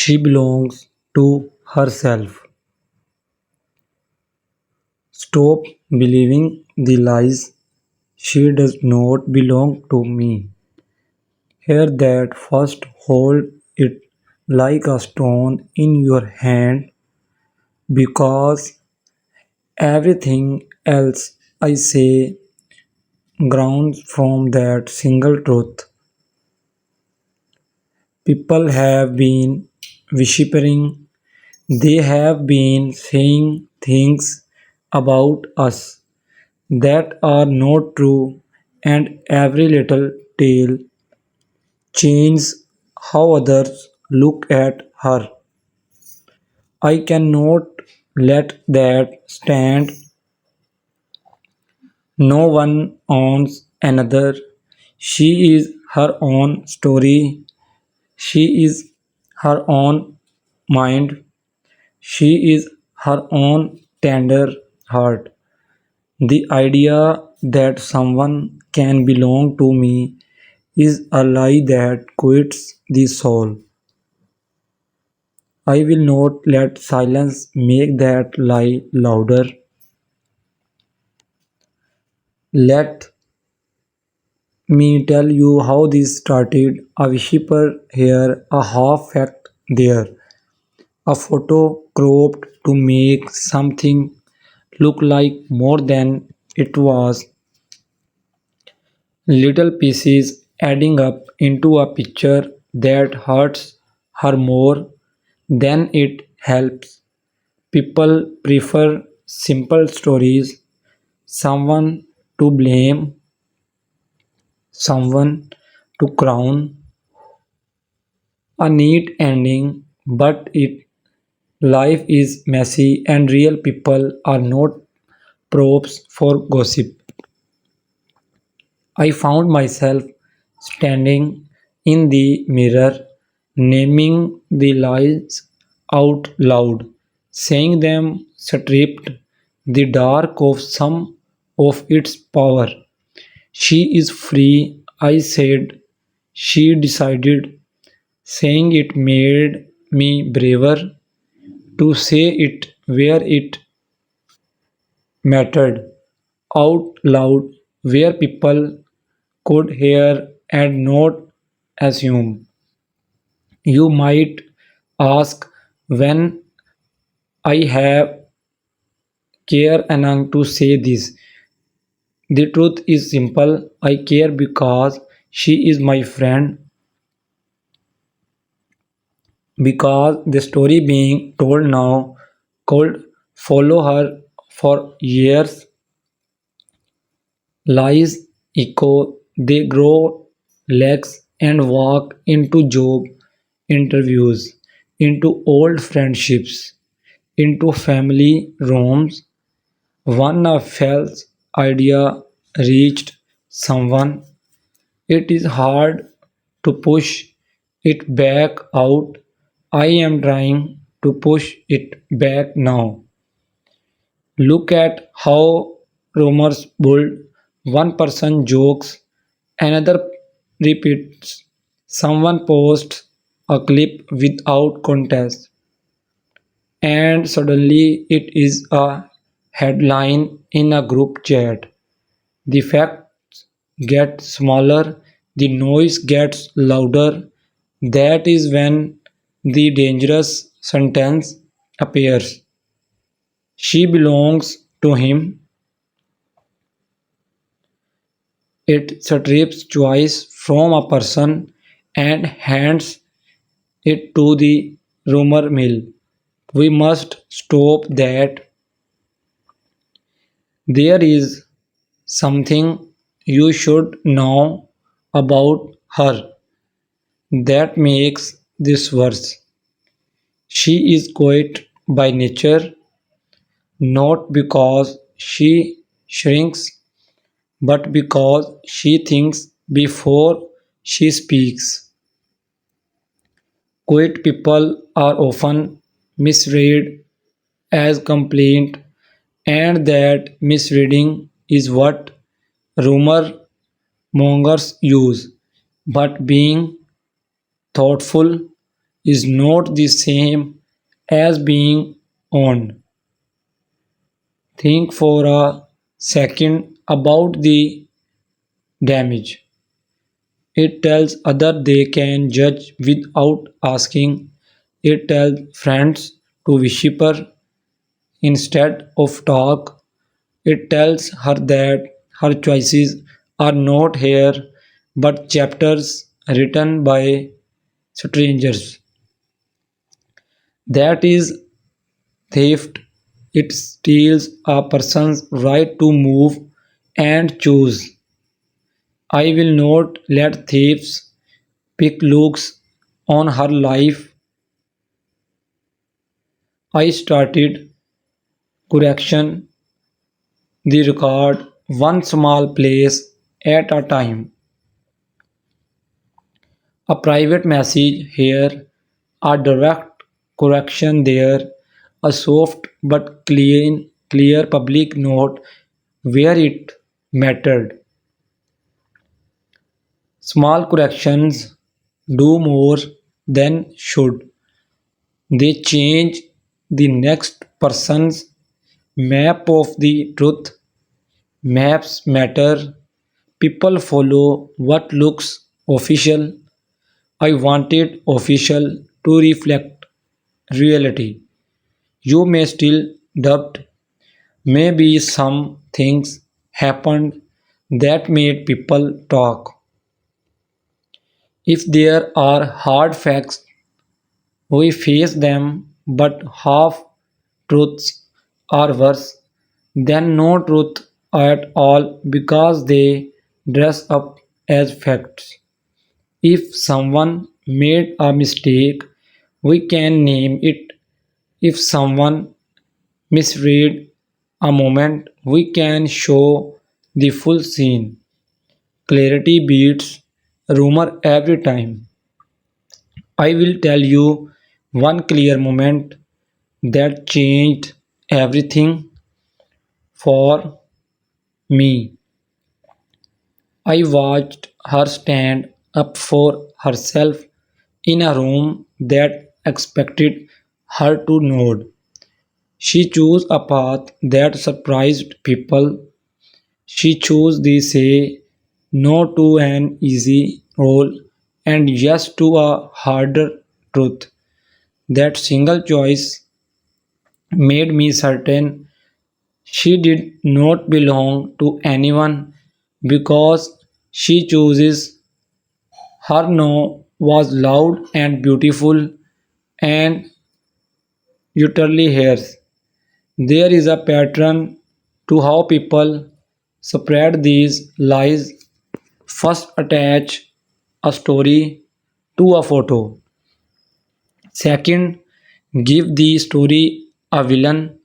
She belongs to herself. Stop believing the lies. She does not belong to me. Hear that first, hold it like a stone in your hand because everything else I say grounds from that single truth. People have been whispering, they have been saying things about us that are not true, and every little tale changes how others look at her. I cannot let that stand. No one owns another. She is her own story. She is her own mind. She is her own tender heart. The idea that someone can belong to me is a lie that quits the soul. I will not let silence make that lie louder. Let me tell you how this started. A whisper here, a half fact there, a photo cropped to make something look like more than it was, little pieces adding up into a picture that hurts her more than it helps. People prefer simple stories, someone to blame, someone to crown, a neat ending, but it life is messy and real people are not props for gossip. I found myself standing in the mirror, naming the lies out loud, saying them stripped the dark of some of its power. She is free, I said. She decided, saying it made me braver to say it where it mattered, out loud, where people could hear and not assume. You might ask when I have care enough to say this. The truth is simple. I care because she is my friend, because the story being told now could follow her for years. Lies echo, they grow legs and walk into job interviews, into old friendships, into family rooms. One a false idea reached someone. It is hard to push it back out. I am trying to push it back now. Look at how rumors build. One person jokes, another repeats. Someone posts a clip without context, and suddenly it is a headline in a group chat. The facts get smaller, the noise gets louder. That is when the dangerous sentence appears. She belongs to him. It strips choice from a person and hands it to the rumor mill. We must stop that. There is something you should know about her that makes this worse. She is quiet by nature, not because she shrinks, but because she thinks before she speaks. Quiet people are often misread as complaint, and that misreading is what rumor mongers use. But being thoughtful is not the same as being owned. Think for a second about the damage. It tells others they can judge without asking. It tells friends to whisper instead of talk. It tells her that her choices are not here but chapters written by strangers. That is theft. It steals a person's right to move and choose. I will not let thieves pick looks on her life. I started correction the record one small place at a time. A private message here, a direct correction there, a soft but clear public note where it mattered. Small corrections do more than should. They change the next person's map of the truth. Maps matter. People follow what looks official. I wanted official to reflect reality. You may still doubt. Maybe some things happened that made people talk. If there are hard facts, we face them, but half truths are worse than no truth at all because they dress up as facts. If someone made a mistake, we can name it. If someone misread a moment, we can show the full scene. Clarity beats rumor every time. I will tell you one clear moment that changed everything for me. I watched her stand up for herself in a room that expected her to nod. She chose a path that surprised people. She chose the say no to an easy role and yes to a harder truth. That single choice made me certain she did not belong to anyone because she chooses her no was loud and beautiful and utterly hers. There is a pattern to how people spread these lies. First, attach a story to a photo. Second, give the story a villain.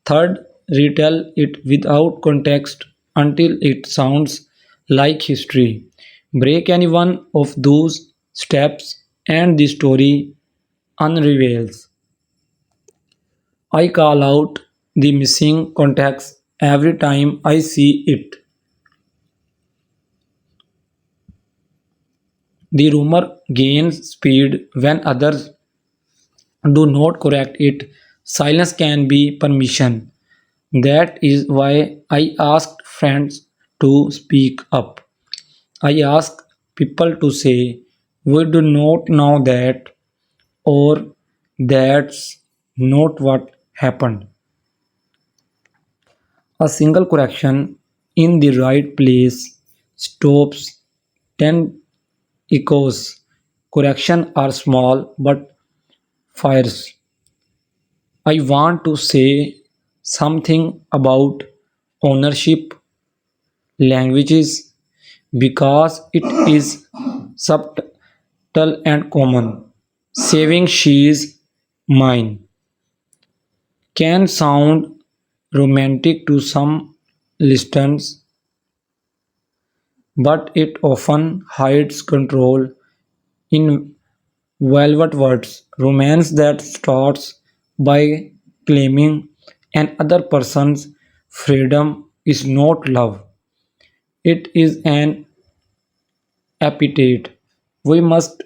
Third, retell it without context until it sounds like history. Break any one of those steps and the story unravels. I call out the missing context every time I see it. The rumor gains speed when others do not correct it. Silence can be permission. That is why I asked friends to speak up. I ask people to say, we do not know that, or that's not what happened. A single correction in the right place stops 10 echoes. Corrections are small but fires. I want to say something about ownership languages because it is subtle and common. Saving she's mine can sound romantic to some listeners, but it often hides control in velvet words. Romance that starts by claiming an other person's freedom is not love. It is an appetite. We must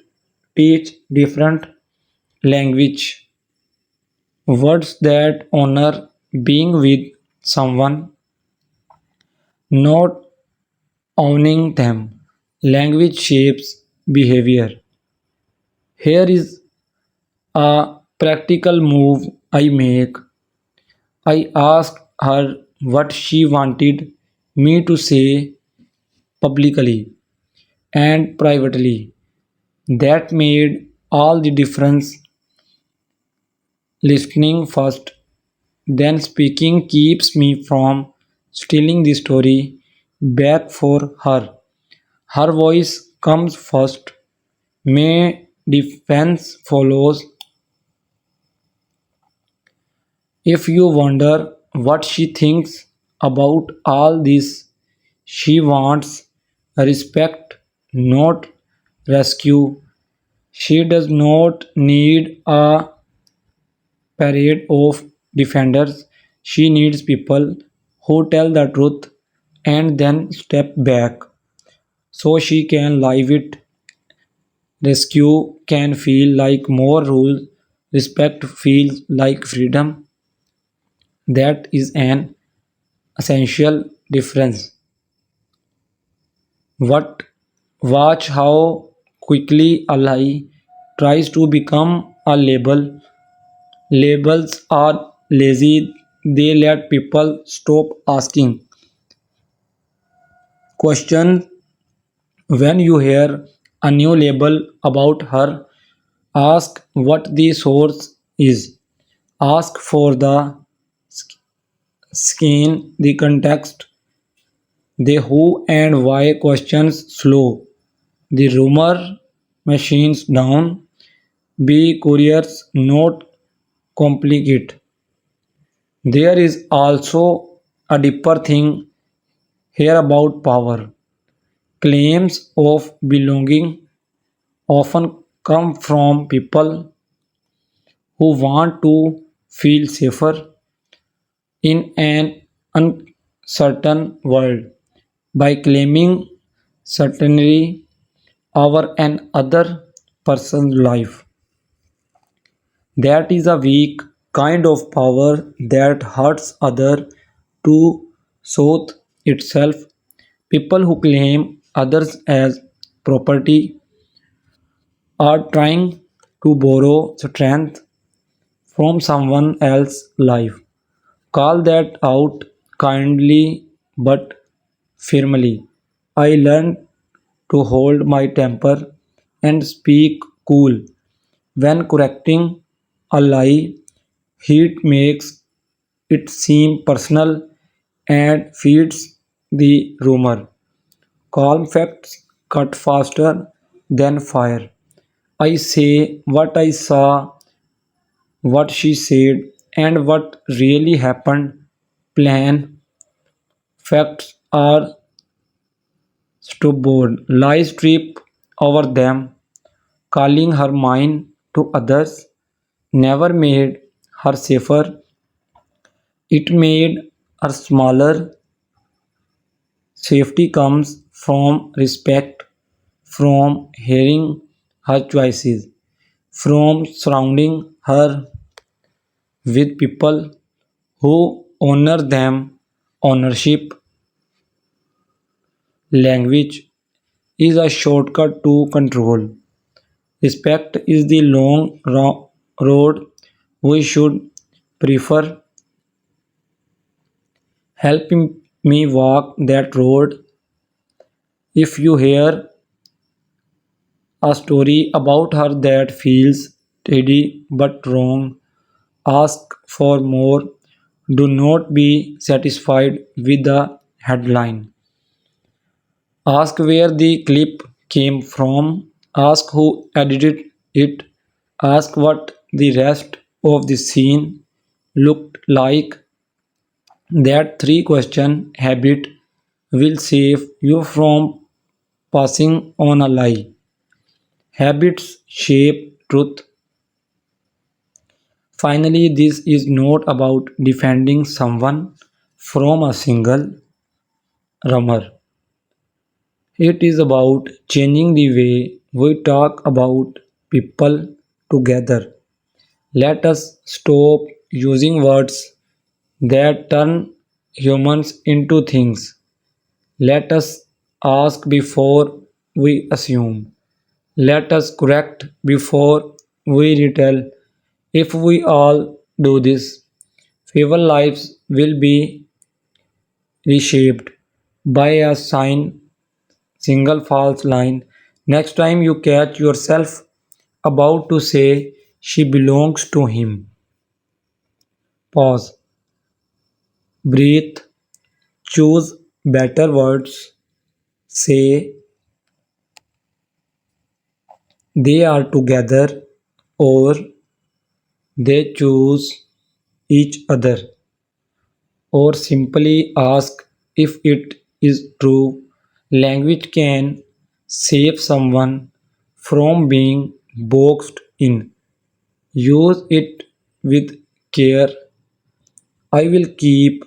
teach different. language, words that honor being with someone, not owning them. Language shapes behavior. Here is a practical move I make. I asked her what she wanted me to say publicly and privately. That made all the difference. Listening first, then speaking keeps me from stealing the story back for her. Her voice comes first. May defense follows. If you wonder what she thinks about all this, she wants respect, not rescue. She does not need a parade of defenders. She needs people who tell the truth and then step back so she can live it. Rescue can feel like more rules, respect feels like freedom. That is an essential difference. What watch how quickly a lie tries to become a label. Labels are lazy, they let people stop asking questions. When you hear a new label about her, ask what the source is. Ask for the skin, the context, the who and why questions slow. The rumor machines down. Be curious, not complicate. There is also a deeper thing here about power. Claims of belonging often come from people who want to feel safer in an uncertain world. By claiming certainty over an other person's life. That is a weak kind of power that hurts other to soothe itself. People who claim others as property are trying to borrow strength from someone else's life. Call that out kindly but firmly. I learned to hold my temper and speak cool. When correcting a lie, heat makes it seem personal and feeds the rumor. Calm facts cut faster than fire. I say what I saw, what she said, and what really happened. Plain facts are stubborn. Lies trip over them. Calling her mine to others never made her safer. It made her smaller. Safety comes from respect, from hearing her choices, from surrounding her with people who honor them. Ownership language is a shortcut to control. Respect is the long road we should prefer. Help me walk that road. If you hear a story about her that feels steady but wrong, ask for more. Do not be satisfied with the headline. Ask where the clip came from. Ask who edited it. Ask what the rest of the scene looked like. That three question habit will save you from passing on a lie. Habits shape truth. Finally, this is not about defending someone from a single rumor. It is about changing the way we talk about people together. Let us stop using words that turn humans into things. Let us ask before we assume. Let us correct before we retell. If we all do this, fewer lives will be reshaped by a single false line. Next time you catch yourself about to say she belongs to him, pause, breathe, choose better words, say they are together or they choose each other, or simply ask if it is true. Language can save someone from being boxed in. Use it with care. I will keep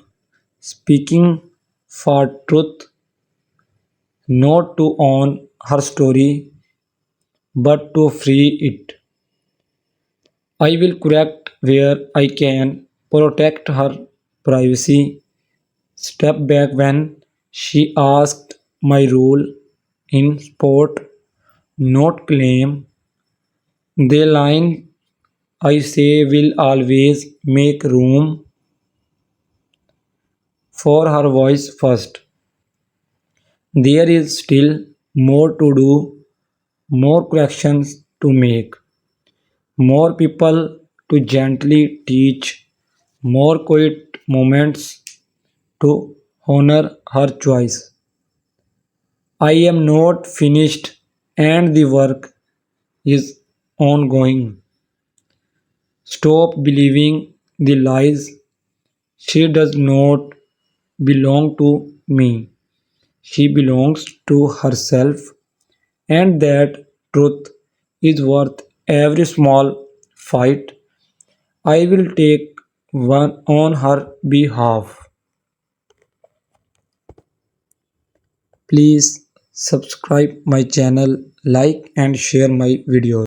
speaking for truth, not to own her story, but to free it. I will correct where I can, protect her privacy, step back when she asked my role in sport, not claim. The line I say will always make room for her voice first. There is still more to do, more corrections to make, more people to gently teach, more quiet moments to honor her choice. I am not finished and the work is ongoing. Stop believing the lies. She does not belong to me. She belongs to herself, and that truth is worth every small fight I will take one on her behalf. Please subscribe my channel, like and share my videos.